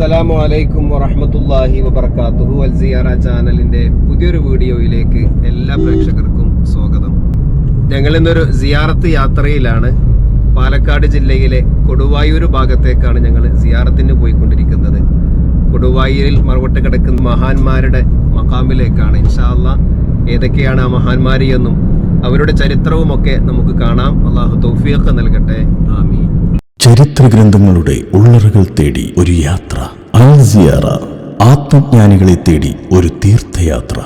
അസ്സലാമു അലൈക്കും വറഹ്മത്തുള്ളാഹി വബറകാതുഹു. അൽ സിയാറ ചാനലിന്റെ പുതിയൊരു വീഡിയോയിലേക്ക് എല്ലാ പ്രേക്ഷകർക്കും സ്വാഗതം. ഞങ്ങൾ ഇന്നൊരു സിയാറത്ത് യാത്രയിലാണ്. പാലക്കാട് ജില്ലയിലെ കൊടുവായൂർ ഭാഗത്തേക്കാണ് ഞങ്ങൾ സിയാറത്തിന് പോയിക്കൊണ്ടിരിക്കുന്നത്. കൊടുവായൂരിൽ മറവട്ട് കിടക്കുന്ന മഹാന്മാരുടെ മഖാമിലേക്കാണ്. ഇൻഷാ അല്ലാഹ് ഏതൊക്കെയാണ് ആ മഹാന്മാർ എന്നും അവരുടെ ചരിത്രവുമൊക്കെ നമുക്ക് കാണാം. അല്ലാഹു തൗഫീഖ് നൽകട്ടെ. ആമീൻ. ചരിത്ര ഗ്രന്ഥങ്ങളുടെ ഉള്ളറകൾ തേടി ഒരു യാത്ര. അൽ സിയാറ, ആത്മജ്ഞാനികളെ തേടി ഒരു തീർത്ഥയാത്ര.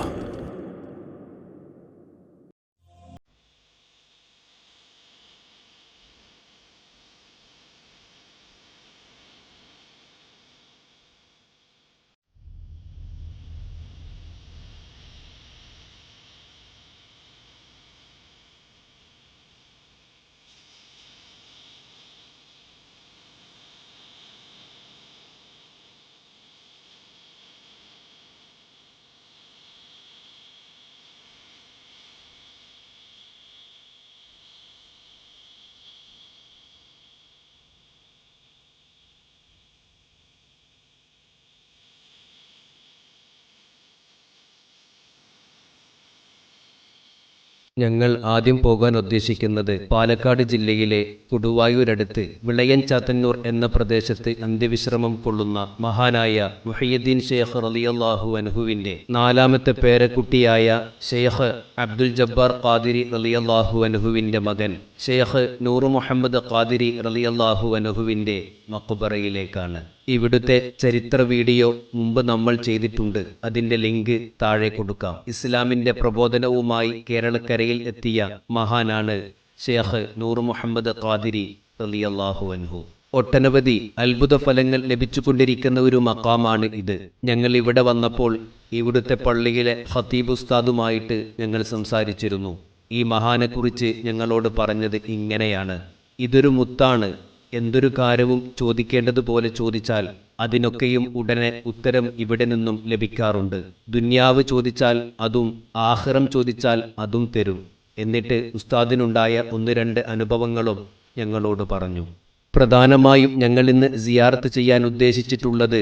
ഞങ്ങൾ ആദ്യം പോകാൻ ഉദ്ദേശിക്കുന്നത് പാലക്കാട് ജില്ലയിലെ കൊടുവായൂരടുത്ത് വിളയൻ ചാത്തന്നൂർ എന്ന പ്രദേശത്ത് അന്ത്യവിശ്രമം കൊള്ളുന്ന മഹാനായ മുഹയ്യിദ്ദീൻ ശൈഖ് റളിയല്ലാഹു അൻഹുവിന്റെ നാലാമത്തെ പേരക്കുട്ടിയായ ശൈഖ് അബ്ദുൽ ജബ്ബാർ ഖാദിരി റളിയല്ലാഹു അൻഹുവിന്റെ മകൻ ശൈഖ് നൂർ മുഹമ്മദ് ഖാദിരി റളിയല്ലാഹു അൻഹുവിന്റെ മഖ്ബറയിലേക്കാണ്. ഇവിടുത്തെ ചരിത്ര വീഡിയോ മുമ്പ് നമ്മൾ ചെയ്തിട്ടുണ്ട്. അതിന്റെ ലിങ്ക് താഴെ കൊടുക്കാം. ഇസ്ലാമിന്റെ പ്രബോധനവുമായി കേരളക്കരയിൽ എത്തിയ മഹാനാണ് ശൈഖ് നൂർ മുഹമ്മദ് ഖാദിരി റളിയല്ലാഹു അൻഹു. ഒട്ടനവധി അത്ഭുത ഫലങ്ങൾ ലഭിച്ചുകൊണ്ടിരിക്കുന്ന ഒരു മഖാമാണ് ഇത്. ഞങ്ങൾ ഇവിടെ വന്നപ്പോൾ ഇവിടുത്തെ പള്ളിയിലെ ഖതീബ് ഉസ്താദുമായിട്ട് ഞങ്ങൾ സംസാരിച്ചിരുന്നു. ഈ മഹാനെക്കുറിച്ച് ഞങ്ങളോട് പറഞ്ഞത് ഇങ്ങനെയാണ്: ഇതൊരു മുത്താണ്. എന്തൊരു കാര്യവും ചോദിക്കേണ്ടതുപോലെ ചോദിച്ചാൽ അതിനൊക്കെയും ഉടനെ ഉത്തരം ഇവിടെ നിന്നും ലഭിക്കാറുണ്ട്. ദുന്യാവ് ചോദിച്ചാൽ അതും, ആഖിറം ചോദിച്ചാൽ അതും തരും. എന്നിട്ട് ഉസ്താദിനുണ്ടായ 1-2 അനുഭവങ്ങളും ഞങ്ങളോട് പറഞ്ഞു. പ്രധാനമായും ഞങ്ങൾ ഇന്ന് സിയാറത്ത് ചെയ്യാൻ ഉദ്ദേശിച്ചിട്ടുള്ളത്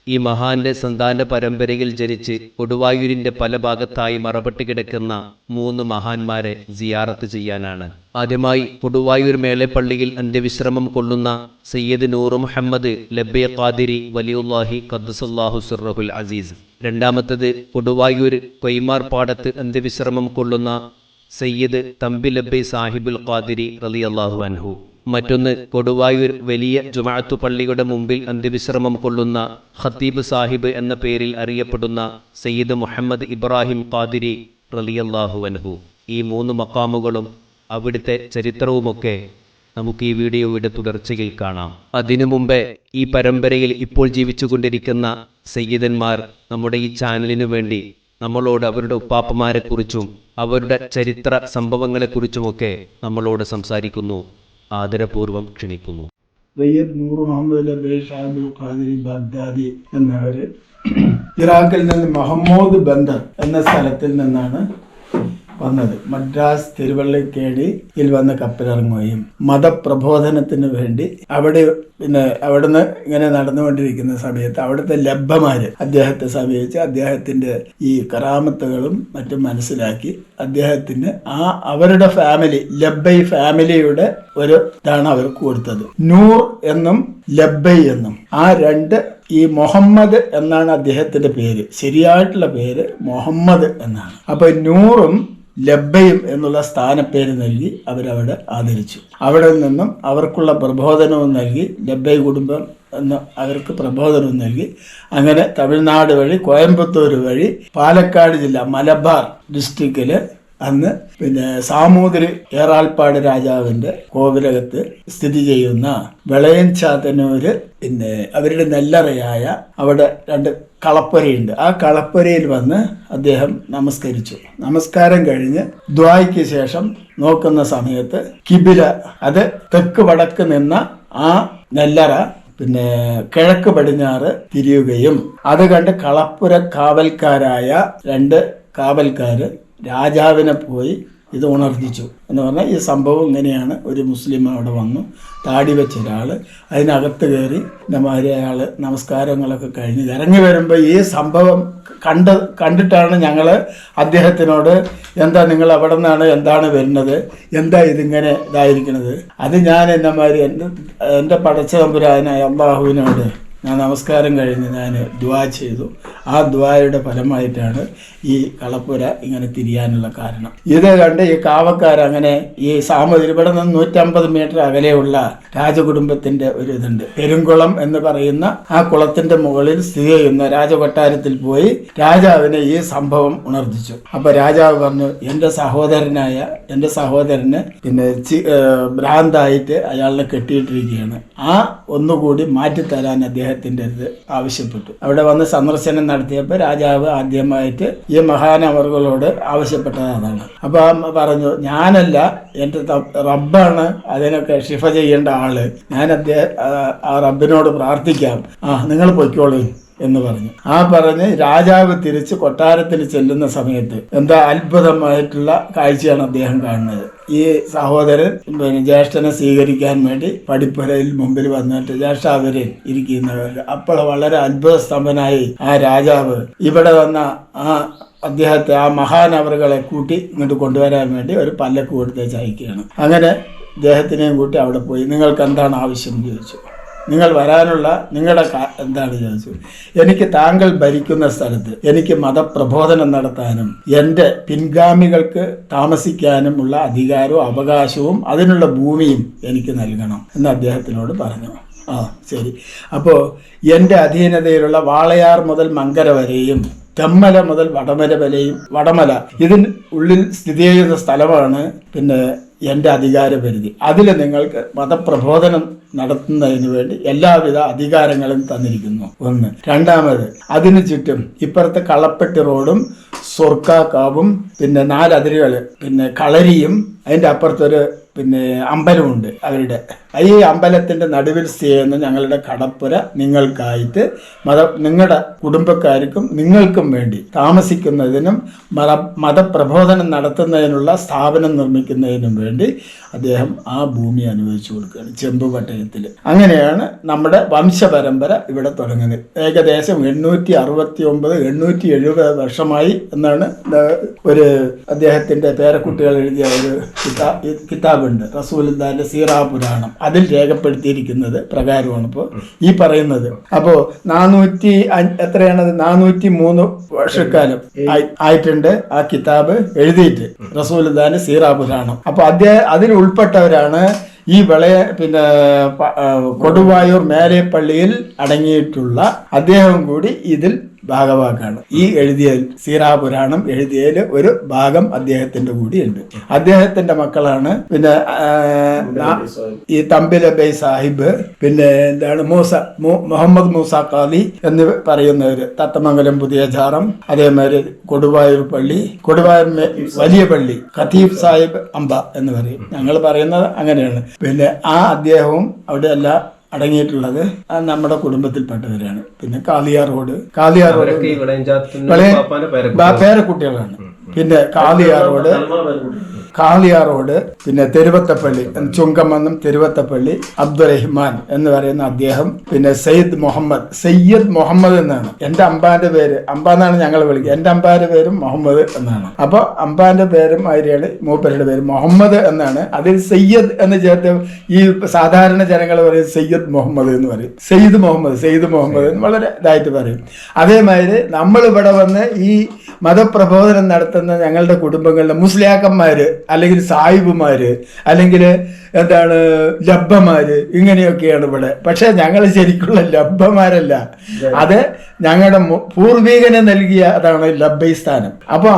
ഈ മഹാന്റെ സന്താന പരമ്പരയിൽ ജനിച്ച് കൊടുവായൂരിന്റെ പല ഭാഗത്തായി മറപെട്ട് കിടക്കുന്ന 3 മഹാന്മാരെ സിയാറത്ത് ചെയ്യാനാണ്. ആദ്യമായി കൊടുവായൂർ മേലെപ്പള്ളിയിൽ അന്ത്യവിശ്രമം കൊള്ളുന്ന സയ്യിദ് നൂർ മുഹമ്മദ് ലബ്ബെ ഖാദിരി വലിയുല്ലാഹി ഖദ്ദസല്ലാഹു സിർറഹുൽ അസീസ്. രണ്ടാമത്തത് കൊടുവായൂർ കൊയ്മാർ പാടത്ത് അന്ത്യവിശ്രമം കൊള്ളുന്ന സയ്യിദ് തമ്പി ലബ്ബെ സാഹിബുൽ ഖാദിരി റളിയല്ലാഹു അൻഹു. മറ്റൊന്ന് കൊടുവായൂർ വലിയ ജുമഅത്തു പള്ളിയുടെ മുമ്പിൽ അന്ത്യവിശ്രമം കൊള്ളുന്ന ഖത്തീബ് സാഹിബ് എന്ന പേരിൽ അറിയപ്പെടുന്ന സയ്യിദ് മുഹമ്മദ് ഇബ്രാഹിം ഖാദിരി റളിയല്ലാഹു അൻഹു. ഈ 3 മഖാമുകളും അവിടുത്തെ ചരിത്രവുമൊക്കെ നമുക്ക് ഈ വീഡിയോയുടെ തുടർച്ചയിൽ കാണാം. അതിനു മുമ്പേ ഈ പരമ്പരയിൽ ഇപ്പോൾ ജീവിച്ചുകൊണ്ടിരിക്കുന്ന സയ്യിദന്മാർ നമ്മുടെ ഈ ചാനലിനു വേണ്ടി നമ്മളോട് അവരുടെ ഉപ്പാപ്പമാരെക്കുറിച്ചും അവരുടെ ചരിത്ര സംഭവങ്ങളെക്കുറിച്ചുമൊക്കെ നമ്മളോട് സംസാരിക്കുന്നു. ആദരപൂർവ്വം ക്ഷണിക്കുന്നു. സയ്യിദ് നൂർ മുഹമ്മദ് ലബ്ബെ സാഹിബുൽ ഖാദിരി ബഗ്ദാദി എന്നവര് ഇറാഖിൽ നിന്ന് മഹമ്മൂദ് ബന്ദർ എന്ന സ്ഥലത്തിൽ നിന്നാണ് വന്നത്. മദ്രാസ് തിരുവള്ളിക്കേടിയിൽ വന്ന് കപ്പലിറങ്ങുകയും മതപ്രബോധനത്തിന് വേണ്ടി അവിടുന്ന് ഇങ്ങനെ നടന്നുകൊണ്ടിരിക്കുന്ന സമയത്ത് അവിടുത്തെ ലബ്ബമാര് അദ്ദേഹത്തെ സമീപിച്ച് അദ്ദേഹത്തിന്റെ ഈ കറാമത്തുകളും മറ്റും മനസ്സിലാക്കി അദ്ദേഹത്തിന് അവരുടെ ഫാമിലി, ലബ്ബൈ ഫാമിലിയുടെ ഒരു ഇതാണ് അവർക്ക് കൊടുത്തത്. നൂർ എന്നും ലബ്ബൈ എന്നും, ആ 2 ഈ മുഹമ്മദ് എന്നാണ് അദ്ദേഹത്തിന്റെ പേര്. ശരിയായിട്ടുള്ള പേര് മുഹമ്മദ് എന്നാണ്. അപ്പൊ നൂറും ലബ്ബയും എന്നുള്ള സ്ഥാനപ്പേര് നൽകി അവരവിടെ ആദരിച്ചു. അവിടെ നിന്നും അവർക്കുള്ള പ്രബോധനവും നൽകി. ലബ്ബൈ കുടുംബം എന്ന് അവർക്ക് പ്രബോധനവും നൽകി. അങ്ങനെ തമിഴ്നാട് വഴി, കോയമ്പത്തൂർ വഴി, പാലക്കാട് ജില്ല മലബാർ ഡിസ്ട്രിക്റ്റില് അന്ന് സാമൂതിരി ഏറാൾപ്പാട് രാജാവിന്റെ കോവിലകത്ത് സ്ഥിതി ചെയ്യുന്ന വിളയൻ ചാത്തന്നൂര് അവരുടെ നെല്ലറയായ അവിടെ 2 കളപ്പുരയുണ്ട്. ആ കളപ്പുരയിൽ വന്ന് അദ്ദേഹം നമസ്കരിച്ചു. നമസ്കാരം കഴിഞ്ഞ് ദ്വായ്ക്ക് ശേഷം നോക്കുന്ന സമയത്ത് കിബില, അത് തെക്ക് വടക്ക് നിന്ന ആ നെല്ലറ കിഴക്ക് പടിഞ്ഞാറ് തിരിയുകയും അത് കണ്ട് കളപ്പുര കാവൽക്കാരായ 2 കാവൽക്കാര് രാജാവിനെ പോയി ഇത് ഉണർത്തിച്ചു എന്ന് പറഞ്ഞാൽ ഈ സംഭവം ഇങ്ങനെയാണ്. ഒരു മുസ്ലിം അവിടെ വന്നു, താടി വെച്ച ഒരാൾ അതിനകത്ത് കയറി അയാൾ നമസ്കാരങ്ങളൊക്കെ കഴിഞ്ഞ് ഇറങ്ങി വരുമ്പോൾ ഈ സംഭവം കണ്ടിട്ടാണ് ഞങ്ങൾ അദ്ദേഹത്തിനോട് എന്താ നിങ്ങൾ അവിടെ നിന്നാണ് എന്താണ് വരുന്നത്, എന്താ ഇതിങ്ങനെ ഇതായിരിക്കുന്നത്. അത് ഞാൻ എൻ്റെ പടച്ച തമ്പുരാനായ അല്ലാഹുവിനോട് ഞാൻ നമസ്കാരം കഴിഞ്ഞ് ഞാൻ ദുആ ചെയ്തു. ആ ദുആയുടെ ഫലമായിട്ടാണ് ഈ കളപ്പുര ഇങ്ങനെ തിരിയാനുള്ള കാരണം. ഇത് കണ്ട് ഈ കാവക്കാരങ്ങനെ ഈ സാമൂതിരി ഇവിടെ നിന്ന് 150 മീറ്റർ അകലെയുള്ള രാജകുടുംബത്തിൻ്റെ ഒരു ഇതുണ്ട്, പെരുങ്കുളം എന്ന് പറയുന്ന ആ കുളത്തിൻ്റെ മുകളിൽ സ്ഥിതി ചെയ്യുന്ന രാജകൊട്ടാരത്തിൽ പോയി രാജാവിനെ ഈ സംഭവം ഉണർത്തിച്ചു. അപ്പോൾ രാജാവ് പറഞ്ഞു, എൻ്റെ സഹോദരന് പിന്നെ ഭ്രാന്തായിട്ട് അയാളെ കെട്ടിയിട്ടിരിക്കുകയാണ്, ആ ഒന്നുകൂടി മാറ്റിത്തരാൻ അദ്ദേഹത്തിൻ്റെ ഇത് ആവശ്യപ്പെട്ടു. അവിടെ വന്ന് സന്ദർശനം നടത്തിയപ്പോൾ രാജാവ് ആദ്യമായിട്ട് ഈ മഹാനവറുകളോട് ആവശ്യപ്പെട്ടത് അതാണ്. അപ്പോൾ പറഞ്ഞു, ഞാനല്ല, എൻ്റെ റബ്ബാണ് അതിനൊക്കെ ഷിഫ ചെയ്യേണ്ട ആള്, ഞാൻ ആ റബ്ബിനോട് പ്രാർത്ഥിക്കാം, നിങ്ങൾ പൊയ്ക്കോളൂ എന്ന് പറഞ്ഞു. പറഞ്ഞ് രാജാവ് തിരിച്ച് കൊട്ടാരത്തിൽ ചെല്ലുന്ന സമയത്ത് എന്താ അത്ഭുതമായിട്ടുള്ള കാഴ്ചയാണ് അദ്ദേഹം കാണുന്നത്. ഈ സഹോദരൻ ജ്യേഷ്ഠനെ സ്വീകരിക്കാൻ വേണ്ടി പടിപ്പുരയിൽ മുമ്പിൽ വന്നിട്ട് ജ്യേഷ്ഠാവരൻ ഇരിക്കുന്നവർ. അപ്പോൾ വളരെ അത്ഭുത സ്തംഭനായി ആ രാജാവ് ഇവിടെ വന്ന അദ്ദേഹത്തെ ആ മഹാനവറുകളെ കൂട്ടി ഇങ്ങോട്ട് കൊണ്ടുവരാൻ വേണ്ടി ഒരു പല്ലക്ക് കൊടുത്തേച്ച് അയക്കുകയാണ്. അങ്ങനെ അദ്ദേഹത്തിനെയും കൂട്ടി അവിടെ പോയി. നിങ്ങൾക്ക് എന്താണ് ആവശ്യം ചോദിച്ചു. നിങ്ങൾ വരാനുള്ള നിങ്ങളുടെ എന്താണ് ചോദിച്ചു. എനിക്ക് താങ്കൾ ഭരിക്കുന്ന സ്ഥലത്ത് എനിക്ക് മതപ്രബോധനം നടത്താനും എൻ്റെ പിൻഗാമികൾക്ക് താമസിക്കാനും ഉള്ള അധികാരവും അവകാശവും അതിനുള്ള ഭൂമിയും എനിക്ക് നൽകണം എന്ന് അദ്ദേഹത്തിനോട് പറഞ്ഞു. ശരി. അപ്പോൾ എൻ്റെ അധീനതയിലുള്ള വാളയാർ മുതൽ മങ്കര വരെയും തെമ്മല മുതൽ വടമല ഇതിന് ഉള്ളിൽ സ്ഥിതി ചെയ്യുന്ന സ്ഥലമാണ് പിന്നെ എൻ്റെ അധികാരപരിധി. അതിൽ നിങ്ങൾക്ക് മതപ്രബോധനം നടത്തുന്നതിന് വേണ്ടി എല്ലാവിധ അധികാരങ്ങളും തന്നിരിക്കുന്നു. ഒന്ന്. രണ്ടാമത്, അതിന് ചുറ്റും ഇപ്പുറത്തെ കളപ്പെട്ടി റോഡും സൊർക്കാക്കാവും പിന്നെ 4 അതിരുകൾ പിന്നെ കളരിയും അതിൻ്റെ അപ്പുറത്തൊരു പിന്നെ അമ്പലമുണ്ട് അവരുടെ. ഈ അമ്പലത്തിൻ്റെ നടുവിൽ സ്ഥിതി ചെയ്യുന്ന ഞങ്ങളുടെ കടപ്പുര നിങ്ങൾക്കായിട്ട് നിങ്ങളുടെ കുടുംബക്കാർക്കും നിങ്ങൾക്കും വേണ്ടി താമസിക്കുന്നതിനും മതപ്രബോധനം നടത്തുന്നതിനുള്ള സ്ഥാപനം നിർമ്മിക്കുന്നതിനും വേണ്ടി അദ്ദേഹം ആ ഭൂമി അനുവദിച്ചു കൊടുക്കുകയാണ് ചെമ്പ് പട്ടയത്തിൽ. അങ്ങനെയാണ് നമ്മുടെ വംശപരമ്പര ഇവിടെ തുടങ്ങുന്നത്. ഏകദേശം 869-870 വർഷമായി എന്നാണ് ഒരു അദ്ദേഹത്തിൻ്റെ പേരക്കുട്ടികൾ എഴുതിയ ഒരു കിതാബുണ്ട്, റസൂലുള്ളാഹിന്റെ സീറാ പുരാണം. അതിൽ രേഖപ്പെടുത്തിയിരിക്കുന്നത് പ്രകാരമാണ് ഇപ്പോൾ ഈ പറയുന്നത്. അപ്പോൾ 403 വർഷക്കാലം ആയിട്ടുണ്ട് ആ കിതാബ് എഴുതിയിട്ട്, റസൂലുള്ളാഹിന്റെ സീറാ പുരാണം. അപ്പോൾ അതിൽ ഉൾപ്പെട്ടവരാണ് ഈ പിന്നെ കൊടുവായൂർ മേലെപ്പള്ളിയിൽ അടങ്ങിയിട്ടുള്ള അദ്ദേഹം കൂടി ഇതിൽ ഭാഗവാക്കാണ്. ഈ എഴുതിയതിൽ സീറാ പുരാണം എഴുതിയതിൽ ഒരു ഭാഗം അദ്ദേഹത്തിന്റെ കൂടിയുണ്ട്. അദ്ദേഹത്തിന്റെ മക്കളാണ് പിന്നെ ഈ തമ്പിലബൈ സാഹിബ്, പിന്നെ എന്താണ് മുഹമ്മദ് മൂസ ഖാലി എന്ന് പറയുന്നവര്, തത്തമംഗലം പുതിയ ജാറം, അതേമാതിരി കൊടുവായൂർ വലിയ പള്ളി ഖതീബ് സാഹിബ് അമ്പ എന്ന് പറയും. ഞങ്ങൾ പറയുന്നത് അങ്ങനെയാണ്. പിന്നെ അദ്ദേഹവും അവിടെ എല്ലാ അടങ്ങിയിട്ടുള്ളത് നമ്മുടെ കുടുംബത്തിൽപ്പെട്ടവരാണ്. പിന്നെ കാളിയാർ റോഡ് പേരക്കുട്ടികളാണ്. പിന്നെ കാളിയാർ റോഡ് പിന്നെ തെരുവത്തപ്പള്ളി ചുങ്കമെന്നും തെരുവത്തപ്പള്ളി അബ്ദുറഹിമാൻ എന്ന് പറയുന്ന അദ്ദേഹം, പിന്നെ സയ്യിദ് മുഹമ്മദ് എന്നാണ്. എൻ്റെ അമ്പാന്റെ പേര്, അമ്പാന്നാണ് ഞങ്ങൾ വിളിക്കുക, എൻ്റെ അമ്പാന്റെ പേരും മുഹമ്മദ് എന്നാണ്. അപ്പൊ അമ്പാന്റെ പേരും ആര്യാണ് മൂപ്പരുടെ പേര് മുഹമ്മദ് എന്നാണ്. അതിൽ സയ്യദ് എന്ന് ചേർത്ത് ഈ സാധാരണ ജനങ്ങൾ പറയും സയ്യദ് മുഹമ്മദ് എന്ന് പറയും, സയ്യിദ് മുഹമ്മദ് എന്ന് വളരെ ഇതായിട്ട് പറയും. അതേമാതിരി നമ്മളിവിടെ വന്ന് ഈ മതപ്രബോധനം നടത്തുന്ന ഞങ്ങളുടെ കുടുംബങ്ങളിലെ മുസ്ലിയാക്കന്മാര് അല്ലെങ്കിൽ സാഹിബുമാര് അല്ലെങ്കിൽ എന്താണ് ലബ്ബമാര് ഇങ്ങനെയൊക്കെയാണ് ഇവിടെ. പക്ഷെ ഞങ്ങൾ ശരിക്കുള്ള ലബ്ബമാരല്ല, അത് ഞങ്ങളുടെ പൂർവികനെ നൽകിയ അതാണ് ലബ്ബൈ സ്ഥാനം. അപ്പൊ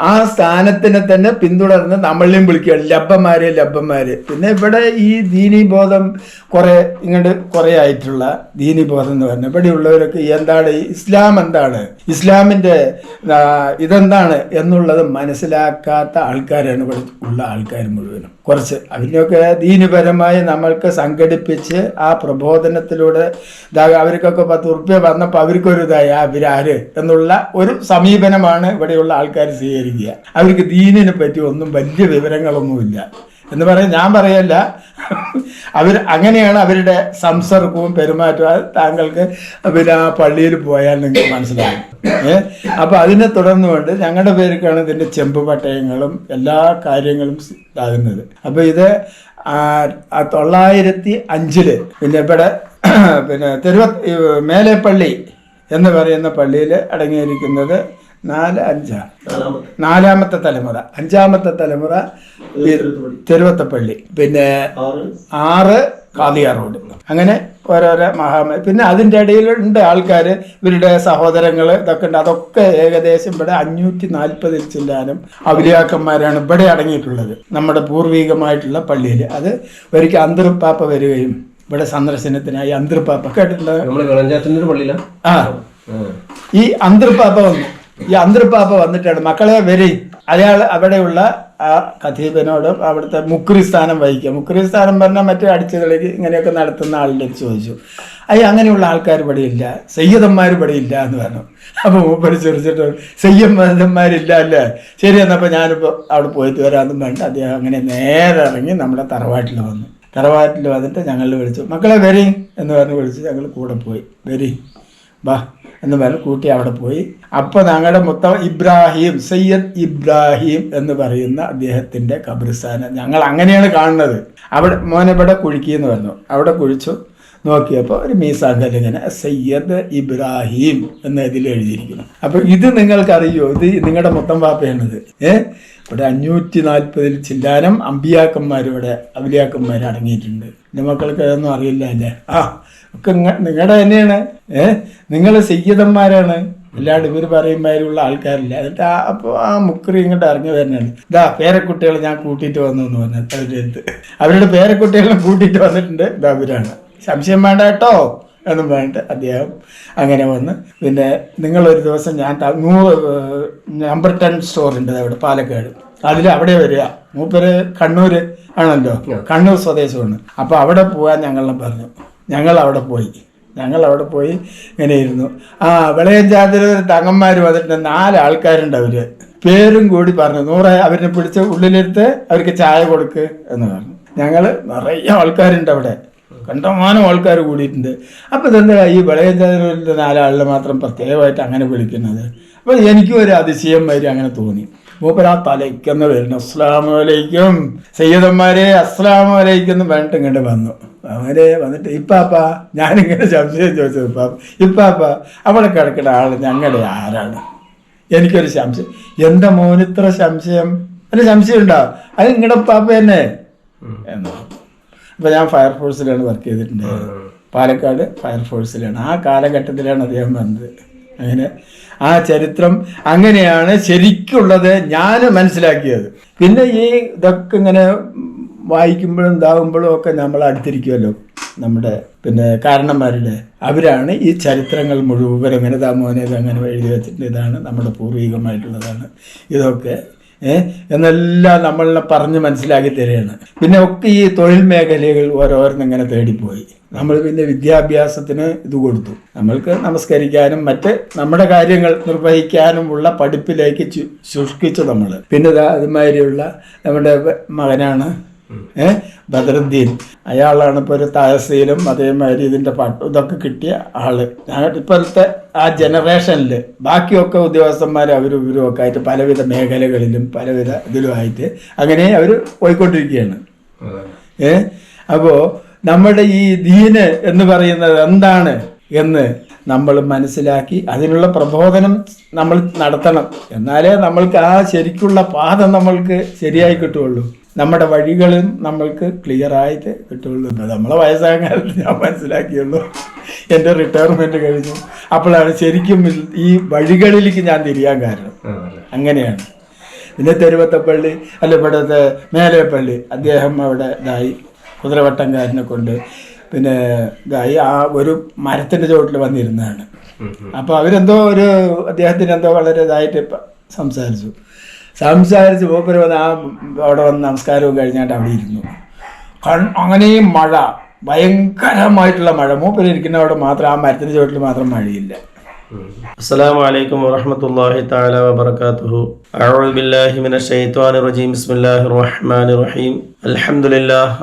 ആ സ്ഥാനത്തിനെ തന്നെ പിന്തുടർന്ന് നമ്മളെയും വിളിക്കുകയാണ് ലബ്ബമാര്. പിന്നെ ഇവിടെ ഈ ദീനീബോധം കുറെ ആയിട്ടുള്ള ദീനീബോധം എന്ന് പറഞ്ഞാൽ ഇവിടെയുള്ളവരൊക്കെ എന്താണ് ഇസ്ലാം, എന്താണ് ഇസ്ലാമിന്റെ ഇതെന്താണ് എന്നുള്ളത് മനസ്സിലാക്കാത്ത ആൾക്കാരാണ് ഇവിടെ ഉള്ള ആൾക്കാർ മുഴുവനും. കുറച്ച് അതിനൊക്കെ ദീനപരമായി നമ്മൾക്ക് സംഘടിപ്പിച്ച് ആ പ്രബോധനത്തിലൂടെ അവർക്കൊക്കെ 10 ഉറുപ്പ്യ വന്നപ്പോൾ അവർക്കൊരു ഇതായി അവരാര് എന്നുള്ള ഒരു സമീപനമാണ് ഇവിടെയുള്ള ആൾക്കാർ സ്വീകരിക്കുക. അവർക്ക് ദീനിനെ പറ്റി ഒന്നും വലിയ വിവരങ്ങളൊന്നുമില്ല എന്ന് പറയാൻ ഞാൻ പറയല്ല, അവർ അങ്ങനെയാണ് അവരുടെ സംസർഗവും പെരുമാറ്റവും. അത് താങ്കൾക്ക് പിന്നെ ആ പള്ളിയിൽ പോയാൽ നിങ്ങൾക്ക് മനസ്സിലാകും. അപ്പോൾ അതിനെ തുടർന്നുകൊണ്ട് ഞങ്ങളുടെ പേർക്കാണ് ഇതിൻ്റെ ചെമ്പ് പട്ടയങ്ങളും എല്ലാ കാര്യങ്ങളും ഇതാകുന്നത്. അപ്പോൾ ഇത് 905 പിന്നെ ഇവിടെ പിന്നെ മേലെപ്പള്ളി എന്ന് പറയുന്ന പള്ളിയിൽ അടങ്ങിയിരിക്കുന്നത് 4-5 തലമുറ. 5-ാമത്തെ തലമുറ തിരുവത്തപ്പള്ളി, പിന്നെ 6 കാദിയ റോഡ്. അങ്ങനെ ഓരോരോ പിന്നെ അതിൻ്റെ ഇടയിലുണ്ട് ആൾക്കാർ, ഇവരുടെ സഹോദരങ്ങൾ ഇതൊക്കെ ഉണ്ട്. അതൊക്കെ ഏകദേശം ഇവിടെ 540 ചില്ലാനും ഔലിയാക്കന്മാരാണ് ഇവിടെ അടങ്ങിയിട്ടുള്ളത് നമ്മുടെ പൂർവികമായിട്ടുള്ള പള്ളിയിൽ. അത് ഒരിക്കൽ അന്തർപ്പാപ്പ വരികയും ഇവിടെ സന്ദർശനത്തിനായി അന്തർപ്പാപ്പ കേട്ടിട്ടുണ്ട്. ഈ അന്തർപ്പാപ്പ വന്നു. ഈ അന്തർപ്പാപ്പ വന്നിട്ടാണ് മക്കളെ വരെയും അയാൾ അവിടെയുള്ള ആ ഖതീബിനോടും അവിടുത്തെ മുക്രി സ്ഥാനം വഹിക്കുക. മുക്രി സ്ഥാനം പറഞ്ഞാൽ മറ്റേ അടിച്ചുകളിക്ക് ഇങ്ങനെയൊക്കെ നടത്തുന്ന ആളുടെ ചോദിച്ചു, അങ്ങനെയുള്ള ആൾക്കാർ ഇവിടെ ഇല്ല, സയ്യിദന്മാർ ഇവിടെ ഇല്ല എന്ന് പറഞ്ഞു. അപ്പോൾ മൂപ്പര് ചെറിച്ചിട്ട് സയ്യിദന്മാരില്ല അല്ലേ, ശരി എന്നപ്പോൾ ഞാനിപ്പോൾ അവിടെ പോയിട്ട് വരാമെന്നും പറഞ്ഞിട്ട് അദ്ദേഹം അങ്ങനെ നേരെ ഇറങ്ങി നമ്മുടെ തറവാട്ടിൽ വന്നു. തറവാട്ടിൽ വന്നിട്ട് ഞങ്ങൾ വിളിച്ചു, മക്കളെ വരി എന്ന് പറഞ്ഞ് വിളിച്ചു. ഞങ്ങൾ കൂടെ പോയി, വരി ബാ എന്ന് പറഞ്ഞ് കൂട്ടി അവിടെ പോയി. അപ്പോൾ ഞങ്ങളുടെ മൊത്തം ഇബ്രാഹിം, സയ്യദ് ഇബ്രാഹിം എന്ന് പറയുന്ന അദ്ദേഹത്തിൻ്റെ ഖബർസ്ഥാനം ഞങ്ങൾ അങ്ങനെയാണ് കാണുന്നത്. അവിടെ മോനെ ഇവിടെ കുഴിക്കിയെന്ന് പറഞ്ഞു. അവിടെ കുഴിച്ചു നോക്കിയപ്പോൾ ഒരു മീസാങ്കല്ല് ഇങ്ങനെ സയ്യദ് ഇബ്രാഹിം എന്ന് ഇതിൽ എഴുതിയിരിക്കുന്നു. അപ്പോൾ ഇത് നിങ്ങൾക്കറിയോ, ഇത് നിങ്ങളുടെ മൊത്തം പാപ്പയാണിത്. ഇവിടെ 540 ചില്ലാനം അമ്പിയാക്കന്മാർ, ഇവിടെ അവലിയാക്കന്മാർ അടങ്ങിയിട്ടുണ്ട്. എൻ്റെ മക്കൾക്ക് അതൊന്നും അറിയില്ല അല്ലേ? ഒക്കെ നിങ്ങളുടെ തന്നെയാണ്. നിങ്ങൾ സയ്യിദന്മാരാണ്, അല്ലാണ്ട് ഇവർ പറയുമ്പോഴുള്ള ആൾക്കാരില്ല. എന്നിട്ട് അപ്പോൾ ആ മുക്രി ഇങ്ങോട്ട് ഇറങ്ങി വരുന്നതാണ്. പേരക്കുട്ടികളെ ഞാൻ കൂട്ടിയിട്ട് വന്നു എന്ന് പറഞ്ഞത് അവരുടെ അടുത്ത്. അവരുടെ പേരക്കുട്ടികളെ കൂട്ടിയിട്ട് വന്നിട്ടുണ്ട്, അവരാണ്, സംശയം വേണ്ട കേട്ടോ എന്നും പറഞ്ഞിട്ട് അദ്ദേഹം അങ്ങനെ വന്ന്. പിന്നെ നിങ്ങളൊരു ദിവസം ഞാൻ നമ്പർ 10 സ്റ്റോറുണ്ട് അവിടെ പാലക്കാട്, അതിൽ അവിടെ വരിക. മൂപ്പര് കണ്ണൂർ ആണല്ലോ, കണ്ണൂർ സ്വദേശമാണ്. അപ്പോൾ അവിടെ പോകാൻ ഞങ്ങളെ പറഞ്ഞു. ഞങ്ങൾ അവിടെ പോയി ഇങ്ങനെ ഇരുന്നു. വിളയഞ്ചാതിൽ ഒരു തങ്ങന്മാർ വന്നിട്ട് 4 ആൾക്കാരുണ്ട്. അവർ പേരും കൂടി പറഞ്ഞു, 100 അവരെ പിടിച്ച് ഉള്ളിലെടുത്ത് അവർക്ക് ചായ കൊടുക്ക് എന്ന് പറഞ്ഞു. ഞങ്ങൾ നിറയെ ആൾക്കാരുണ്ട് അവിടെ, കണ്ടമാനം ആൾക്കാർ കൂടിയിട്ടുണ്ട്. അപ്പോൾ ഇതെന്താ ഈ വിളയഞ്ചാതിലെ 4 ആളിനെ മാത്രം പ്രത്യേകമായിട്ട് അങ്ങനെ വിളിക്കുന്നത്? അപ്പോൾ എനിക്കും ഒരു അതിശയം വരെ അങ്ങനെ തോന്നി. മൂപ്പര് ആ തലയ്ക്കെന്ന് വരുന്നു, അസ്സലാമു അലൈക്കും സയ്യിദന്മാരെ, അസ്സലാമു അലൈക്കും എന്ന് പറഞ്ഞിട്ട് ഇങ്ങോട്ട് വന്നു. അവരെ വന്നിട്ട് ഇപ്പാപ്പ, ഞാനിങ്ങനെ സംശയം ചോദിച്ചത്, ഇപ്പാപ്പ അവിടെ കിടക്കുന്ന ആൾ ഞങ്ങളുടെ ആരാണ്? എനിക്കൊരു സംശയം. എന്താ മോനിത്ര സംശയം? അതിന് സംശയം ഉണ്ടോ? അത് നിങ്ങളുടെ പാപ്പ തന്നെ എന്ന്. അപ്പോൾ ഞാൻ ഫയർഫോഴ്സിലാണ് വർക്ക് ചെയ്തിട്ടുണ്ട്, പാലക്കാട് ഫയർഫോഴ്സിലാണ്. ആ കാലഘട്ടത്തിലാണ് അദ്ദേഹം വന്നത്. അങ്ങനെ ആ ചരിത്രം അങ്ങനെയാണ് ശരിക്കുള്ളത് ഞാൻ മനസ്സിലാക്കിയത്. പിന്നെ ഈ ഇതൊക്കെ ഇങ്ങനെ വായിക്കുമ്പോഴും ഇതാകുമ്പോഴും ഒക്കെ നമ്മൾ അടുത്തിരിക്കുമല്ലോ നമ്മുടെ പിന്നെ കാരണന്മാരുടെ, അവരാണ് ഈ ചരിത്രങ്ങൾ മുഴുവൻ ഇങ്ങനെ മോനെ ഇതങ്ങനെ എഴുതി വെച്ചിട്ടുണ്ട്, ഇതാണ് നമ്മുടെ പൂർവികമായിട്ടുള്ളതാണ് ഇതൊക്കെ എന്നെല്ലാം നമ്മളെ പറഞ്ഞ് മനസ്സിലാക്കി തരികയാണ്. പിന്നെ ഒക്കെ ഈ തൊഴിൽ മേഖലകൾ ഓരോന്നിങ്ങനെ തേടിപ്പോയി. നമ്മൾ പിന്നെ വിദ്യാഭ്യാസത്തിന് ഇത് കൊടുത്തു. നമ്മൾക്ക് നമസ്കരിക്കാനും മറ്റ് നമ്മുടെ കാര്യങ്ങൾ നിർവഹിക്കാനുമുള്ള പഠിപ്പിലേക്ക് ശുഷ്കിച്ചു നമ്മൾ. പിന്നെ അതുമാതിരിയുള്ള നമ്മുടെ മകനാണ് ബദറുദ്ദീൻ, അയാളാണ് ഇപ്പോൾ ഒരു തഹസീലും അതേമാതിരി ഇതിൻ്റെ ഇതൊക്കെ കിട്ടിയ ആള്. ഇപ്പോഴത്തെ ആ ജനറേഷനിൽ ബാക്കിയൊക്കെ ഉദ്യോഗസ്ഥന്മാർ അവരും ഇവരും ഒക്കെ ആയിട്ട് പലവിധ മേഖലകളിലും പലവിധ ഇതിലുമായിട്ട് അങ്ങനെ അവർ പോയിക്കൊണ്ടിരിക്കുകയാണ്. അപ്പോൾ നമ്മുടെ ഈ ദീന് എന്ന് പറയുന്നത് എന്താണ് എന്ന് നമ്മൾ മനസ്സിലാക്കി അതിനുള്ള പ്രബോധനം നമ്മൾ നടത്തണം. എന്നാലേ നമ്മൾക്ക് ആ ശരിക്കുള്ള പാത നമ്മൾക്ക് ശരിയായി കിട്ടുകയുള്ളൂ, നമ്മുടെ വഴികളും നമ്മൾക്ക് ക്ലിയറായിട്ട് കിട്ടുകയുള്ളൂ. നമ്മളെ വയസ്സായ കാലത്ത് ഞാൻ മനസ്സിലാക്കിയുള്ളൂ, എൻ്റെ റിട്ടയർമെൻറ്റ് കഴിഞ്ഞു. അപ്പോഴാണ് ശരിക്കും ഈ വഴികളിലേക്ക് ഞാൻ തിരിയാൻ കാരണം. അങ്ങനെയാണ്. പിന്നെ തിരുവത്തപ്പള്ളി അല്ല ഇവിടുത്തെ മേലെപ്പള്ളി, അദ്ദേഹം അവിടെ ഇതായി കുതിരവട്ടംകാരനെ കൊണ്ട് പിന്നെ ഇതായി ആ ഒരു മരത്തിൻ്റെ ചുവട്ടിൽ വന്നിരുന്നതാണ്. അപ്പോൾ അവരെന്തോ ഒരു അദ്ദേഹത്തിന് എന്തോ വളരെ ഇതായിട്ട് സംസാരിച്ചു. സംസാരിച്ച് മൂപ്പര് വന്ന് അവിടെ വന്ന് നമസ്കാരവും കഴിഞ്ഞായിട്ട് അവിടെ ഇരുന്നു. അങ്ങനെയും മഴ, ഭയങ്കരമായിട്ടുള്ള മഴ. മൂപ്പര് ഇരിക്കുന്ന അവിടെ മാത്രം, ആ മരത്തിൻ്റെ ചുവട്ടിൽ മാത്രം മഴയില്ല. അസ്സലാമു അലൈക്കും വറഹ്മത്തുള്ളാഹി തആല വബറകാതുഹു. അഊദു ബില്ലാഹി മിനശ് ശൈത്വാനിർ റജീം. ബിസ്മില്ലാഹിർ റഹ്മാനിർ റഹീം.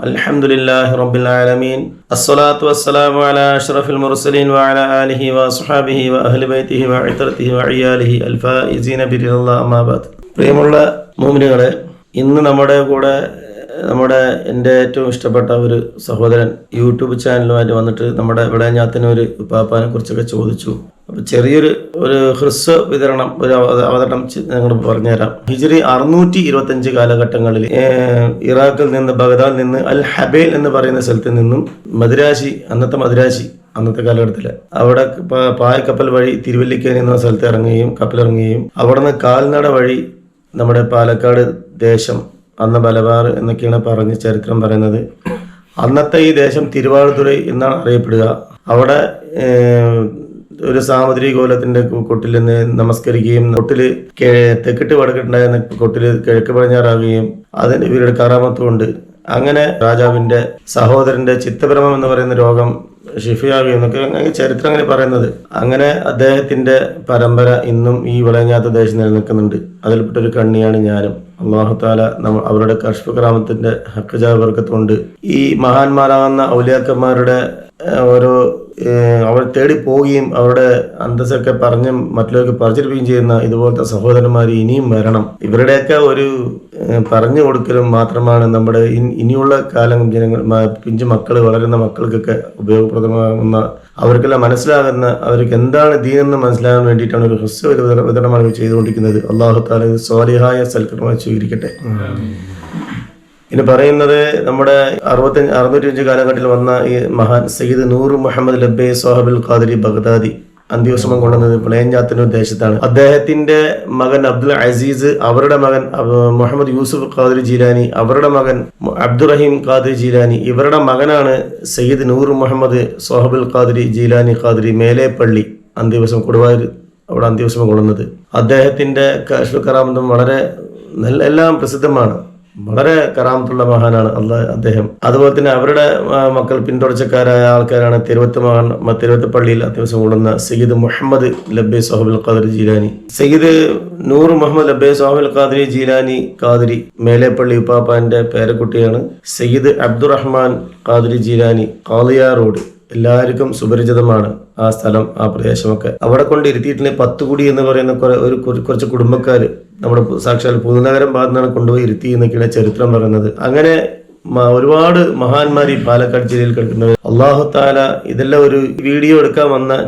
അൽഹംദുലില്ലാഹി റബ്ബിൽ ആലമീൻ. അസ്സലാത്തു വസ്സലാമു അലാ അഷ്റഫിൽ മുർസലീൻ വഅലാ ആലിഹി വഅസ്ഹാബിഹി വഅഹ്ലി ബൈതിഹി വഇത്രതിഹി വഇയാലിഹി അൽഫായിസീന ബിറില്ലാഹി അമ്മാ ബഅദ്. പ്രിയമുള്ള മുഅ്മിനുകളെ, ഇന്ന് നമ്മുടെ എൻ്റെ ഏറ്റവും ഇഷ്ടപ്പെട്ട ഒരു സഹോദരൻ യൂട്യൂബ് ചാനലുമായിട്ട് വന്നിട്ട് നമ്മുടെ വിളയഞ്ഞാത്തനൊരു ഉപ്പാപ്പാനെ കുറിച്ചൊക്കെ ചോദിച്ചു. അപ്പോൾ ചെറിയൊരു ഹ്രസ്വ വിതരണം, ഒരു അവതരണം ഞങ്ങൾ പറഞ്ഞുതരാം. ഹിജ്രി 625 കാലഘട്ടങ്ങളിൽ ഇറാഖിൽ നിന്ന്, ബഗ്ദാദിൽ നിന്ന് അൽ ഹബേൽ എന്ന് പറയുന്ന സ്ഥലത്ത് നിന്നും അന്നത്തെ കാലഘട്ടത്തിൽ അവിടെ പായക്കപ്പൽ വഴി തിരുവല്ലിക്കേരി എന്ന സ്ഥലത്ത് കപ്പലിറങ്ങുകയും അവിടെ നിന്ന് കാൽനട വഴി നമ്മുടെ പാലക്കാട് ദേശം, അന്ന് മലബാർ എന്നൊക്കെയാണ് ചരിത്രം പറയുന്നത്. അന്നത്തെ ഈ ദേശം തിരുവാതിര എന്നാണ് അറിയപ്പെടുക. അവിടെ ഒരു സാമുദ്രിക ഗോലത്തിന്റെ കൊട്ടിൽ നിന്ന് നമസ്കരിക്കുകയും കൊട്ടില് തെക്കിട്ട് വടക്കിട്ടുണ്ടായിരുന്ന കൊട്ടില് കിഴക്ക് പടിഞ്ഞാറാകുകയും അതിന് ഇവരുടെ കറാമത്തും ഉണ്ട്. അങ്ങനെ രാജാവിന്റെ സഹോദരന്റെ ചിത്തഭ്രമം എന്ന് പറയുന്ന രോഗം ഷിഫിയാകുകയും എന്നൊക്കെ അങ്ങനെ ചരിത്രം അങ്ങനെ പറയുന്നത്. അങ്ങനെ അദ്ദേഹത്തിന്റെ പരമ്പര ഇന്നും ഈ വിളഞ്ഞാത്ത ദേശം നിലനിൽക്കുന്നുണ്ട്. അതിൽപ്പെട്ടൊരു കണ്ണിയാണ് ഞാനും. അല്ലാഹു തആല അവരുടെ കശ്ഫ് കറാമത്തിന്റെ ഹഖ്ജാ ബർക്കത്തുകൊണ്ട് ഈ മഹാന്മാരാകുന്ന ഔലിയാക്കന്മാരുടെ ഓരോ അവർ തേടി പോവുകയും അവരുടെ അന്തസ്സൊക്കെ പറഞ്ഞ് മറ്റുള്ളവർക്ക് പരിചരിപ്പിക്കുകയും ചെയ്യുന്ന ഇതുപോലത്തെ സഹോദരന്മാർ ഇനിയും വരണം. ഇവരുടെയൊക്കെ ഒരു പറഞ്ഞു കൊടുക്കലും മാത്രമാണ് നമ്മുടെ ഇനിയുള്ള കാലം പിഞ്ചു മക്കൾ, വളരുന്ന മക്കൾക്കൊക്കെ ഉപയോഗപ്രദമാകുന്ന, അവർക്കെല്ലാം മനസ്സിലാകുന്ന, അവർക്ക് എന്താണ് ദീനെന്ന് മനസ്സിലാകാൻ വേണ്ടിയിട്ടാണ് ഒരു ഹ്രസ്വ വിതരണമാണ് ചെയ്തുകൊണ്ടിരിക്കുന്നത്. അല്ലാഹു തആല സ്വാലിഹായ സൽക്കർമ്മം സ്വീകരിക്കട്ടെ. ഇനി പറയുന്നത് നമ്മുടെ 605 കാലഘട്ടത്തിൽ വന്ന ഈ മഹാൻ സയ്യിദ് നൂർ മുഹമ്മദ് ലബ്ബൈ സാഹിബുൽ ഖാദിരി ബഗ്ദാദി അന്ത്യവിശ്രമം കൊണ്ടുവന്നത് വിളയഞ്ചാത്തന്നൂർ ദേശത്താണ്. അദ്ദേഹത്തിന്റെ മകൻ അബ്ദുൽ അസീസ്, അവരുടെ മകൻ മുഹമ്മദ് യൂസുഫ് ഖാദിരി ജീലാനി, അവരുടെ മകൻ അബ്ദുറഹീം ഖാദിരി ജീലാനി, ഇവരുടെ മകനാണ് സയ്യിദ് നൂർ മുഹമ്മദ് സാഹിബുൽ ഖാദിരി ജീലാനി ഖാദിരി മേലേപ്പള്ളി അന്ത്യവിശ്രമം കൊടുവായൂർ അവിടെ അന്ത്യവിശ്രമം കൊള്ളുന്നത്. അദ്ദേഹത്തിന്റെ കശ്ഫ് കറാമത്തും വളരെ എല്ലാം പ്രസിദ്ധമാണ്. വളരെ കറാമത്തുള്ള മഹാനാണ് അദ്ദേഹം. അതുപോലെ തന്നെ അവരുടെ മക്കൾ പിന്തുടർച്ചക്കാരായ ആൾക്കാരാണ് തിരുവത്ത് പള്ളിയിൽ അത്യാവശ്യം കൊള്ളുന്ന സയ്യിദ് മുഹമ്മദ് ലബ്ബൈ സാഹിബുൽ ഖാദിരി ജീലാനി. സയ്യിദ് നൂർ മുഹമ്മദ് ലബ്ബൈ സാഹിബുൽ ഖാദിരി ജീലാനി ഖാദിരി മേലേപ്പള്ളി ഉപ്പാപ്പാന്റെ പേരക്കുട്ടിയാണ്. സയ്യിദ് അബ്ദുറഹ്മാൻ ഖാദിരി ജീലാനി, ഖാദിയ റോഡ്, എല്ലാവർക്കും സുപരിചിതമാണ് ആ സ്ഥലം, ആ പ്രദേശമൊക്കെ. അവിടെ കൊണ്ട് ഇരുത്തിയിട്ടുണ്ട് 10 കുടി എന്ന് പറയുന്ന കുറച്ച് കുടുംബക്കാർ നമ്മുടെ സാക്ഷാൽ പുതുനഗരം ഭാഗത്തു കൊണ്ടുപോയി ഇരുത്തി എന്നൊക്കെയാണ് ചരിത്രം പറയുന്നത്. അങ്ങനെ ഒരുപാട് മഹാന്മാർ ഈ പാലക്കാട് ജില്ലയിൽ കിടക്കുന്നത്. അല്ലാഹു തആല ഇതെല്ലാം ഒരു വീഡിയോ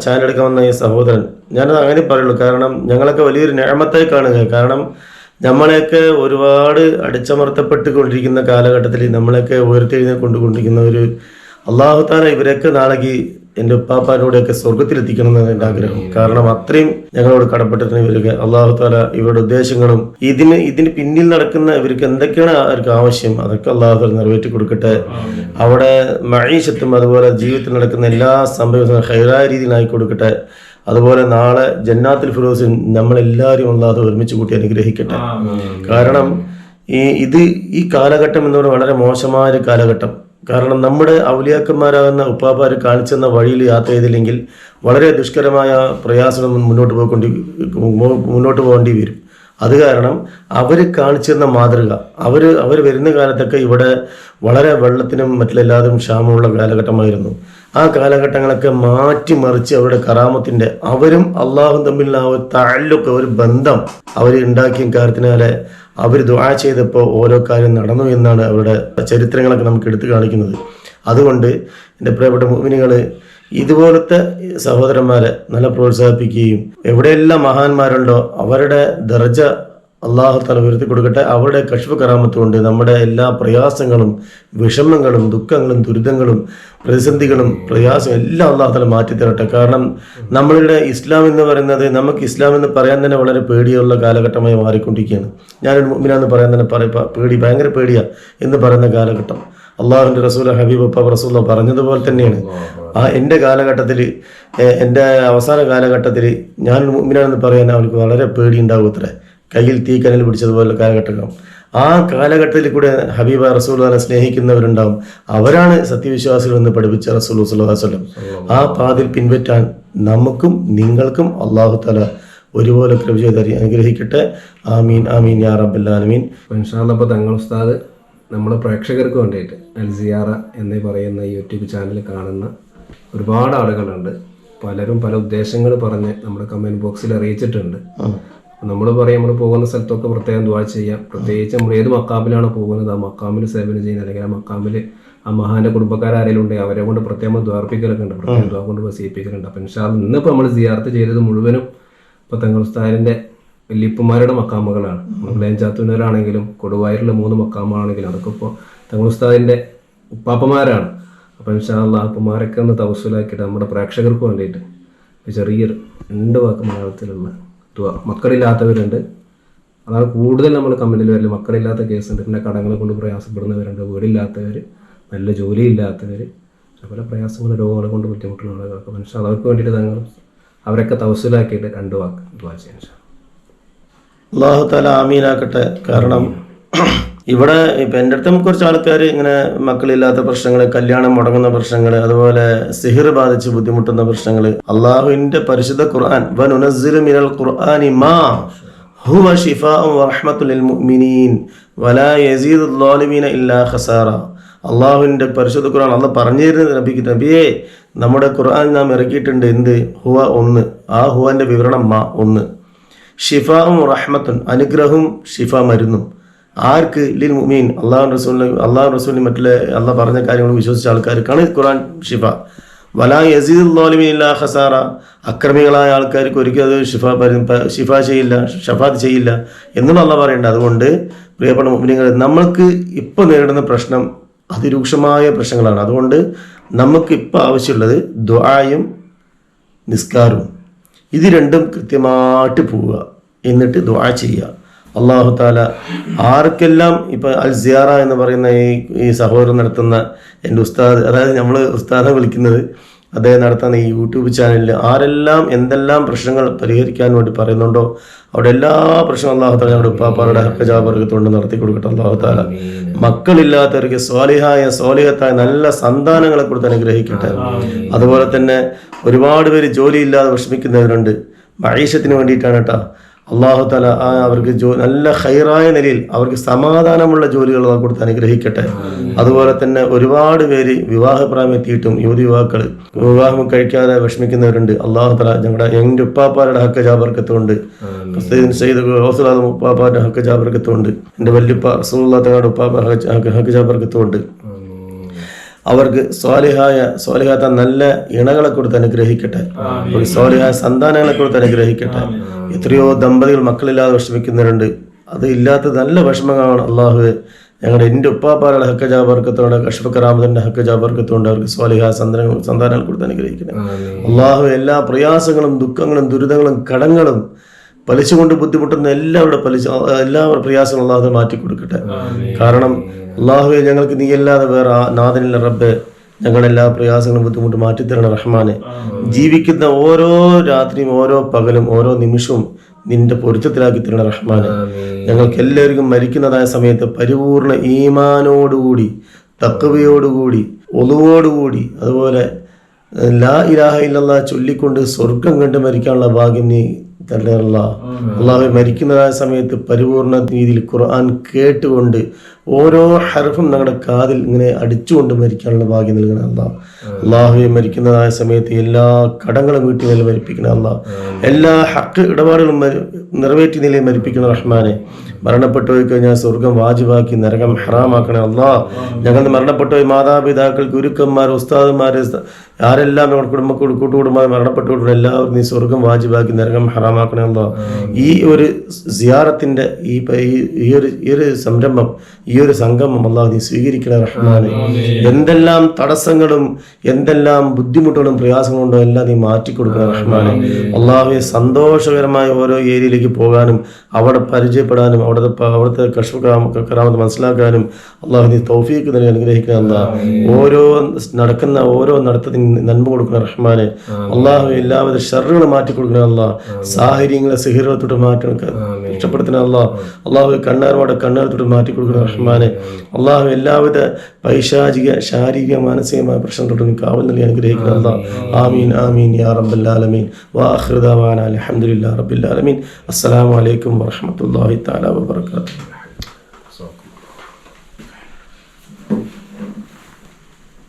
ചാനൽ എടുക്കാൻ വന്ന ഈ സഹോദരൻ, ഞാനത് അങ്ങനെ പറയുള്ളൂ. കാരണം ഞങ്ങളൊക്കെ വലിയൊരു നിഅമത്തായി കാണുക. കാരണം നമ്മളെയൊക്കെ ഒരുപാട് അടിച്ചമർത്തപ്പെട്ടുകൊണ്ടിരിക്കുന്ന കാലഘട്ടത്തിൽ നമ്മളെയൊക്കെ ഉയർത്തെഴുന്നേൽ കൊണ്ടുകൊണ്ടിരിക്കുന്ന ഒരു അല്ലാഹു തആല ഇവരൊക്കെ നാളേക്ക് എൻ്റെ ഉപ്പാപ്പാനോടെയൊക്കെ സ്വർഗത്തിലെത്തിക്കണം എന്നാണ് എൻ്റെ ആഗ്രഹം. കാരണം അത്രയും ഞങ്ങളോട് കടപ്പെട്ടിട്ടുണ്ട് ഇവർക്ക്. അല്ലാഹു തആല ഇവരുടെ ഉദ്ദേശങ്ങളും ഇതിന് പിന്നിൽ നടക്കുന്ന ഇവർക്ക് എന്തൊക്കെയാണ് അവർക്ക് ആവശ്യം അതൊക്കെ അല്ലാഹു തആല നിറവേറ്റി കൊടുക്കട്ടെ. അവിടെ മഈശത്തും അതുപോലെ ജീവിതത്തിൽ നടക്കുന്ന എല്ലാ സംഭവങ്ങളും ഖൈറായ രീതിയിലായി കൊടുക്കട്ടെ. അതുപോലെ നാളെ ജന്നാത്തുൽ ഫിർദൗസിൽ നമ്മളെല്ലാവരും അല്ലാഹു ഒരുമിച്ച് കൂട്ടി അനുഗ്രഹിക്കട്ടെ. കാരണം ഈ കാലഘട്ടം എന്ന് പറയുന്നത് വളരെ മോശമായ ഒരു കാലഘട്ടം. കാരണം നമ്മുടെ ഔലിയാക്കന്മാരാകുന്ന ഉപ്പാപ്പാർ കാണിച്ചെന്ന വഴിയിൽ യാത്ര ചെയ്തില്ലെങ്കിൽ വളരെ ദുഷ്കരമായ പ്രയാസം മുന്നോട്ട് പോകേണ്ടി വരും. അത് കാരണം അവർ കാണിച്ചിരുന്ന മാതൃക, അവർ വരുന്ന കാലത്തൊക്കെ ഇവിടെ വളരെ വെള്ളത്തിനും മറ്റിലെല്ലാതും ക്ഷാമമുള്ള കാലഘട്ടമായിരുന്നു. ആ കാലഘട്ടങ്ങളൊക്കെ മാറ്റിമറിച്ച് അവരുടെ കറാമത്തിന്റെ അവരും അള്ളാഹും തമ്മിലുള്ള ആ ഒരു തഅല്ലുഖ്, ഒരു ബന്ധം അവർ ഉണ്ടാക്കിയ കാര്യത്തിനാലെ അവർ ദുആ ചെയ്തപ്പോൾ ഓരോ കാര്യം നടന്നു എന്നാണ് അവരുടെ ചരിത്രങ്ങളൊക്കെ നമുക്ക് എടുത്തു കാണിക്കുന്നത്. അതുകൊണ്ട് എൻ്റെ പ്രിയപ്പെട്ട മുഅ്മിനീങ്ങൾ ഇതുപോലത്തെ സഹോദരന്മാരെ നല്ല പ്രോത്സാഹിപ്പിക്കുകയും എവിടെയെല്ലാം മഹാന്മാരുണ്ടോ അവരുടെ ദർജ അല്ലാഹു തആല ഉയർത്തി കൊടുക്കട്ടെ. അവരുടെ കശ്ഫ് കറാമത്ത് കൊണ്ട് നമ്മുടെ എല്ലാ പ്രയാസങ്ങളും വിഷമങ്ങളും ദുഃഖങ്ങളും ദുരിതങ്ങളും പ്രതിസന്ധികളും പ്രയാസം എല്ലാം അല്ലാഹു തആല മാറ്റിത്തരട്ടെ. കാരണം നമ്മളുടെ ഇസ്ലാം എന്ന് പറയുന്നത്, നമുക്ക് ഇസ്ലാം എന്ന് പറയാൻ തന്നെ വളരെ പേടിയുള്ള കാലഘട്ടമായി മാറിക്കൊണ്ടിരിക്കുകയാണ്. ഞാനൊരു മുഅ്മിനാന്ന് പറയാൻ തന്നെ ഭയങ്കര പേടിയാ എന്ന് പറയുന്ന കാലഘട്ടം. അള്ളാഹുവിൻ്റെ റസൂൽ ഹബീബ് റസൂൽ പറഞ്ഞതുപോലെ തന്നെയാണ്. എൻ്റെ കാലഘട്ടത്തിൽ, എൻ്റെ അവസാന കാലഘട്ടത്തിൽ ഞാനൊരു മുഅ്മിനാണെന്ന് പറയാൻ അവർക്ക് വളരെ പേടി ഉണ്ടാവും. കയ്യിൽ തീക്കനൽ പിടിച്ചതുപോലെ കാലഘട്ടം. ആ കാലഘട്ടത്തിൽ കൂടെ ഹബീബ റസൂലുള്ളാഹിനെ സ്നേഹിക്കുന്നവരുണ്ടാവും. അവരാണ് സത്യവിശ്വാസികൾ എന്ന് പഠിപ്പിച്ച റസൂൽ സ്വല്ലല്ലാഹു അലൈഹി വസല്ലം. ആ പാതിൽ പിൻപറ്റാൻ നമുക്കും നിങ്ങൾക്കും അല്ലാഹു തആല ഒരുപോലെ കൃപ ചെയ്ത് അനുഗ്രഹിക്കട്ടെ. ആമീൻ ആമീൻ യാ റബ്ബൽ ആലമീൻ. ഇൻഷാ അല്ലാഹ് ഇപ്പോൾ തങ്ങൾ ഉസ്താദ് നമ്മുടെ പ്രേക്ഷകർക്ക് വേണ്ടിയിട്ട് അൽ സിയാറ എന്ന് പറയുന്ന യൂട്യൂബ് ചാനൽ കാണുന്ന ഒരുപാട് ആളുകളുണ്ട്. പലരും പല ഉദ്ദേശങ്ങൾ പറഞ്ഞ് നമ്മുടെ കമൻറ്റ് ബോക്സിൽ അറിയിച്ചിട്ടുണ്ട്. നമ്മൾ പറയും നമ്മൾ പോകുന്ന സ്ഥലത്തൊക്കെ പ്രത്യേകം ദുആ ചെയ്യാം. പ്രത്യേകിച്ച് നമ്മൾ ഏത് മക്കാമിലാണ് പോകുന്നത് ആ മക്കാമിൽ സേവനം ചെയ്യുന്നത്, അല്ലെങ്കിൽ ആ മക്കാമിൽ ആ മഹാന്റെ കുടുംബക്കാരെങ്കിലും ഉണ്ടെങ്കിൽ അവരെ കൊണ്ട് പ്രത്യേകം ദ്വാർപ്പിക്കലൊക്കെ ഉണ്ട്, പ്രത്യേകം ദ്വാ കൊണ്ട് വസീപ്പിക്കലുണ്ട്. അപ്പം ഇൻഷാ അല്ലാഹ് ഇന്നിപ്പോൾ നമ്മൾ സിയാറത്ത് ചെയ്തത് മുഴുവനും ഇപ്പോൾ തങ്ങൾ ഉസ്താദിൻ്റെ വല്യപ്പന്മാരുടെ മക്കാമുകളാണ്. വിളയം ചാത്തന്നൂരാണെങ്കിലും കൊടുവായൂരിലെ 3 മക്കാമാണെങ്കിലും അതൊക്കെ ഇപ്പോൾ തങ്ങൾ ഉസ്താദിൻ്റെ ഉപ്പാപ്പന്മാരാണ്. അപ്പോൾ ഇൻഷാ അല്ലാഹ് ഉപ്പമാരൊക്കെ ഒന്ന് തവസ്സുലാക്കിയിട്ട് നമ്മുടെ പ്രേക്ഷകർക്ക് വേണ്ടിയിട്ട് ചെറിയൊരു 2 വാക്ക് മലയാളത്തിലുള്ള ദുആ. മക്കളില്ലാത്തവരുണ്ട്, അതാണ് കൂടുതൽ നമ്മൾ കമൻറ്റിൽ വരില്ല. മക്കളില്ലാത്ത കേസുണ്ട്, പിന്നെ കടങ്ങളെ കൊണ്ട് പ്രയാസപ്പെടുന്നവരുണ്ട്, വീടില്ലാത്തവർ, നല്ല ജോലിയില്ലാത്തവർ, പല പ്രയാസങ്ങൾ രോഗങ്ങളെ കൊണ്ട് ബുദ്ധിമുട്ടുള്ള ആളുകളൊക്കെ. ഇൻഷാ അല്ലാഹ് അവർക്ക് വേണ്ടിയിട്ട് തങ്ങൾ അവരൊക്കെ തവസ്സുലാക്കിയിട്ട് 2 വാക്ക് ദുആ ചെയ്യാൻ. അല്ലാഹു തആല ആമീനാക്കട്ടെ. കാരണം ഇവിടെ ഇപ്പം എൻ്റെ അടുത്ത് കുറച്ച് ആൾക്കാർ ഇങ്ങനെ മക്കളില്ലാത്ത പ്രശ്നങ്ങൾ, കല്യാണം മുടങ്ങുന്ന പ്രശ്നങ്ങൾ, അതുപോലെ സിഹിർ ബാധിച്ച് ബുദ്ധിമുട്ടുന്ന പ്രശ്നങ്ങൾ. അള്ളാഹുവിൻ്റെ പരിശുദ്ധ ഖുർആൻ വനുനസ്സിലു മിനൽ ഖുർആനി മാ ഹുവ ശിഫാഉൻ വറഹ്മത്തുൽ ലിൽ മുഅ്മിനീൻ വലാ യസീദുൽ ളാലിമീന ഇല്ലാ ഖസാറ. അള്ളാഹുവിൻ്റെ പരിശുദ്ധ ഖുർആൻ അള്ളാഹ് പറഞ്ഞു തരുന്നത് നബിയെ നമ്മുടെ ഖുർആൻ നാം ഇറക്കിയിട്ടുണ്ട്. എന്ത്? ഹുവ 1, ആ ഹുവൻ്റെ വിവരണം മാ 1, ഷിഫാഉം റഹ്മത്തുൻ അനുഗ്രഹവും ഷിഫ മരുന്നും. ആർക്ക്? ലിൽ മുഅ്മിൻ അള്ളാഹു റസൂലിന് മറ്റുള്ള അള്ളാഹ് പറഞ്ഞ കാര്യങ്ങൾ വിശ്വസിച്ച ആൾക്കാർക്കാണ് ഖുർആൻ ഷിഫ. വലാ യസീദുൽ ളാലിമീന ഇല്ലാ ഖസാറ. അക്രമികളായ ആൾക്കാർക്ക് ഒരിക്കലും അത് ഷിഫ ചെയ്യില്ല, ഷഫാത്ത് ചെയ്യില്ല എന്നാണ് അള്ളാഹ് പറയേണ്ടത്. അതുകൊണ്ട് പ്രിയപ്പെട്ട മുഅ്മിനീങ്ങൾ, നമ്മൾക്ക് ഇപ്പോൾ നേരിടുന്ന പ്രശ്നം അതിരൂക്ഷമായ പ്രശ്നങ്ങളാണ്. അതുകൊണ്ട് നമുക്ക് ഇപ്പോൾ ആവശ്യമുള്ളത് ദുആയും നിസ്കാരവും. ഇത് രണ്ടും കൃത്യമായിട്ട് പോവുക, എന്നിട്ട് ദുആ ചെയ്യുക. അല്ലാഹു തആല ആർക്കെല്ലാം ഇപ്പോൾ അൽ സിയാറ എന്ന് പറയുന്ന ഈ സഹോദരൻ നടത്തുന്ന എൻ്റെ ഉസ്താദ്, അതായത് നമ്മൾ ഉസ്താദെ വിളിക്കുന്നത്, അദ്ദേഹം നടത്തുന്ന ഈ യൂട്യൂബ് ചാനലിൽ ആരെല്ലാം എന്തെല്ലാം പ്രശ്നങ്ങൾ പരിഹരിക്കാൻ വേണ്ടി പറയുന്നുണ്ടോ അവിടെ എല്ലാ പ്രശ്നവും അല്ലാഹു തആല ഞങ്ങളുടെ ഉപ്പാപ്പാരുടെ ഹക്കജാബർക്കത്തുകൊണ്ട് നടത്തി കൊടുക്കട്ടെ. അല്ലാഹു തആല മക്കളില്ലാത്തവർക്ക് സ്വാലിഹത്തായ നല്ല സന്താനങ്ങളെ കൊടുത്ത് അനുഗ്രഹിക്കട്ടെ. അതുപോലെ തന്നെ ഒരുപാട് പേര് ജോലിയില്ലാതെ വിഷമിക്കുന്നവരുണ്ട്, മഈശത്തിന് വേണ്ടിയിട്ടാണ് കേട്ടോ. അല്ലാഹു തആല അവർക്ക് നല്ല ഖൈറായ നിലയിൽ അവർക്ക് സമാധാനമുള്ള ജോലികൾ കൊടുത്ത് അനുഗ്രഹിക്കട്ടെ. അതുപോലെ തന്നെ ഒരുപാട് പേര് വിവാഹപ്രായം എത്തിയിട്ടും യുവതിയുവാക്കൾ വിവാഹം കഴിക്കാതെ വിഷമിക്കുന്നവരുണ്ട്. അല്ലാഹു തആല എൻ്റെ ഉപ്പാപ്പാരുടെ ഹക്ക് ജാബർക്കത്തുകൊണ്ട്, സയ്യിദ് ഗൗസുൽ ഉപ്പാപ്പാരുടെ ഹക്ക് ജാബർക്കത്തുകൊണ്ട്, എൻ്റെ വല്യുപ്പ റസൂലുള്ളാഹി തങ്ങളുടെ ഉപ്പാപ്പ ഹക്ക് ജാബർക്കത്തുകൊണ്ട് അവർക്ക് സ്വാലിഹാത്ത നല്ല ഇണകളെ കൊടുത്ത് അനുഗ്രഹിക്കട്ടെ, സ്വാലിഹായ സന്താനങ്ങളെ കൊടുത്ത് അനുഗ്രഹിക്കട്ടെ. എത്രയോ ദമ്പതികൾ മക്കളില്ലാതെ വിഷമിക്കുന്നവരുണ്ട്, അത് ഇല്ലാത്ത നല്ല വിഷമങ്ങളാണ്. അള്ളാഹു എൻ്റെ ഉപ്പാപ്പാരുടെ ഹക്ക് ജാബർക്കത്തോടെ അഷ്റഫ് കറാമത്തിന്റെ ഹക്ക് ജാബർക്കത്തോണ്ട് അവർക്ക് സ്വാലിഹായ സന്താനങ്ങൾ കൊടുത്ത് അനുഗ്രഹിക്കട്ടെ. അള്ളാഹു എല്ലാ പ്രയാസങ്ങളും ദുഃഖങ്ങളും ദുരിതങ്ങളും കടങ്ങളും പലിശ കൊണ്ട് ബുദ്ധിമുട്ടുന്ന എല്ലാവരുടെ പ്രയാസങ്ങളും അള്ളാഹു മാറ്റി കൊടുക്കട്ടെ. കാരണം അള്ളാഹുവെ ഞങ്ങൾക്ക് നീ അല്ലാതെ വേറെ നാഥനില്ല റബ്ബെ, ഞങ്ങളെല്ലാ പ്രയാസങ്ങളും ബുദ്ധിമുട്ട് മാറ്റിത്തരണം റഹ്മാനെ. ജീവിക്കുന്ന ഓരോ രാത്രിയും ഓരോ പകലും ഓരോ നിമിഷവും നിന്റെ പൊരുത്തത്തിലാക്കി തരണം റഹ്മാനെ. ഞങ്ങൾക്ക് എല്ലാവർക്കും മരിക്കുന്നതായ സമയത്ത് പരിപൂർണ ഈമാനോടുകൂടി, തഖ്വയോടുകൂടി, ഒളുവോടുകൂടി, അതുപോലെ ലാ ഇലാഹ ഇല്ലല്ലാഹ് ചൊല്ലിക്കൊണ്ട് സ്വർഗം കണ്ട് മരിക്കാനുള്ള ഭാഗ്യം നീ തരണമല്ല. അള്ളാഹു മരിക്കുന്നതായ സമയത്ത് പരിപൂർണ രീതിയിൽ ഖുർആൻ കേട്ടുകൊണ്ട് ഓരോ ഹർഫും ഞങ്ങളുടെ കാതിൽ ഇങ്ങനെ അടിച്ചുകൊണ്ട് മരിക്കാനുള്ള ഭാഗ്യം നൽകണം അല്ലാഹ്. അള്ളാഹുവെ മരിക്കുന്നതായ സമയത്ത് എല്ലാ കടങ്ങളും വീട്ടിൽ നില മരിപ്പിക്കണം അല്ലാഹ്. എല്ലാ ഹക്ക് ഇടപാടുകളും നിറവേറ്റി നിലയിൽ മരിപ്പിക്കണം റഹ്മാനെ. മരണപ്പെട്ടു പോയി കഴിഞ്ഞാൽ സ്വർഗം വാജിബാക്കി നരകം ഹറാമാക്കണേ അല്ലാഹ്. ഞങ്ങൾ മരണപ്പെട്ടുപോയി മാതാപിതാക്കൾ, ഗുരുക്കന്മാർ, ഉസ്താദന്മാര്, ആരെല്ലാം ഞങ്ങളുടെ കൂട്ടുകുടുംബമായി മരണപ്പെട്ടുകൊണ്ടിരുന്ന എല്ലാവരും നീ സ്വർഗം വാജിബാക്കി നരകം ഹറാമാക്കണേ അല്ലാഹ്. ഈ ഒരു സിയാറത്തിന്റെ ഈ ഒരു സംരംഭം, ഈ ഒരു സംഗമം അല്ലാഹ് നീ സ്വീകരിക്കണേ റഹ്മാനെ. എന്തെല്ലാം തടസ്സങ്ങളും എന്തെല്ലാം ബുദ്ധിമുട്ടുകളും പ്രയാസങ്ങളും ഉണ്ടോ എല്ലാം നീ മാറ്റിക്കൊടുക്കണേ റഹ്മാനെ. അള്ളാഹുവെ സന്തോഷകരമായ ഓരോ ഏരിയയിലേക്ക് പോകാനും അവിടെ പരിചയപ്പെടാനും അവിടുത്തെ കറാമത്ത് മനസ്സിലാക്കാനും അള്ളാഹു നീ തൗഫീഖ് നൽകി അനുഗ്രഹിക്കണം അല്ലാഹ്. നടക്കുന്ന ഓരോ നടത്തത്തിന് നന്മ കൊടുക്കണം റഹ്മാനെ. അള്ളാഹു എല്ലാവിധ ഷർറുകളും മാറ്റി കൊടുക്കണം അല്ലാഹ്. സാഹചര്യങ്ങളെ സിഹിറുകളെ തൊട്ട് മാറ്റണം, രക്ഷപ്പെടുത്തണം അള്ളാഹു കണ്ണാർമാടെ കണ്ണാർ തൊട്ട് മാറ്റി കൊടുക്കണം റഹ്മാനെ. അള്ളാഹു എല്ലാവിധ പൈശാചിക ശാരീരിക മാനസികമായ പ്രശ്നം തൊട്ട് നീ കാവൽ നൽകി അനുഗ്രഹിക്കണം അല്ലാഹ്. ആമീൻ ആമീൻ യാ റബ്ബൽ ആലമീൻ. വആഖിറു ദഅവാനാ അൽഹംദുലില്ലാഹി റബ്ബിൽ ആലമീൻ. അസ്സലാമു അലൈക്കും വറഹ്മത്തുള്ളാഹി തആല വബറകാതുഹു.